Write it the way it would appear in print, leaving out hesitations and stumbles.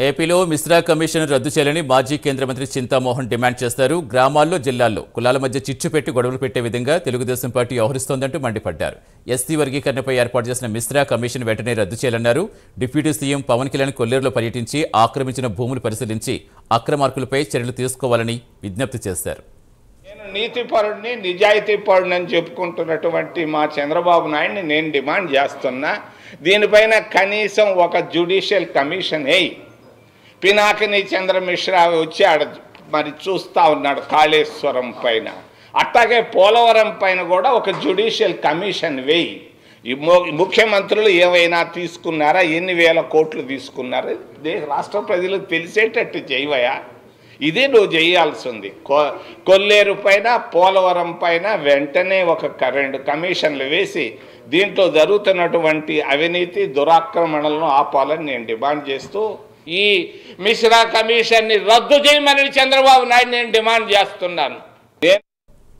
ఏపీలో మిశ్రా కమిషన్ రద్దు చేయాలని మాజీ కేంద్ర మంత్రి చింతామోహన్ డిమాండ్ చేస్తారు. గ్రామాల్లో, జిల్లాల్లో కులాల మధ్య చిచ్చు పెట్టి గొడవలు పెట్టే విధంగా తెలుగుదేశం పార్టీ వ్యవహరిస్తోందంటూ మండిపడ్డారు. ఎస్సీ వర్గీకరణపై ఏర్పాటు చేసిన మిశ్రా కమిషన్ వెంటనే రద్దు చేయాలన్నారు. డిప్యూటీ సీఎం పవన్ కళ్యాణ్ కొల్లేరులో పర్యటించి ఆక్రమించిన భూములు పరిశీలించి అక్రమార్కులపై చర్యలు తీసుకోవాలని విజ్ఞప్తి చేశారు. నేను నీతిపరుడిని, నిజాయితీపరుడిని అని చెప్పుకుంటున్నటువంటి మా చంద్రబాబు నాయుడిని నేను డిమాండ్ చేస్తున్నా, దీనిపైన కనీసం ఒక జ్యుడిషియల్ కమిషన్ పినాకిని చంద్రమిశ్రా వచ్చి మరి చూస్తూ ఉన్నాడు కాళేశ్వరం పైన. అట్లాగే పోలవరం పైన కూడా ఒక జ్యుడిషియల్ కమిషన్ వేయి. ఈ ముఖ్యమంత్రులు ఏమైనా తీసుకున్నారా, ఎన్ని వేల కోట్లు తీసుకున్నారా, రాష్ట్ర ప్రజలకు తెలిసేటట్టు చేయవయా. ఇది నువ్వు చేయాల్సింది. కొల్లేరు పైన, పోలవరం పైన వెంటనే ఒక 2 కమిషన్లు వేసి దీంట్లో జరుగుతున్నటువంటి అవినీతి దురాక్రమణలను ఆపాలని నేను డిమాండ్ చేస్తూ ఈ మిశ్రా కమిషన్ని రద్దు చేయమని చంద్రబాబు నాయుడు నేను డిమాండ్ చేస్తున్నాను.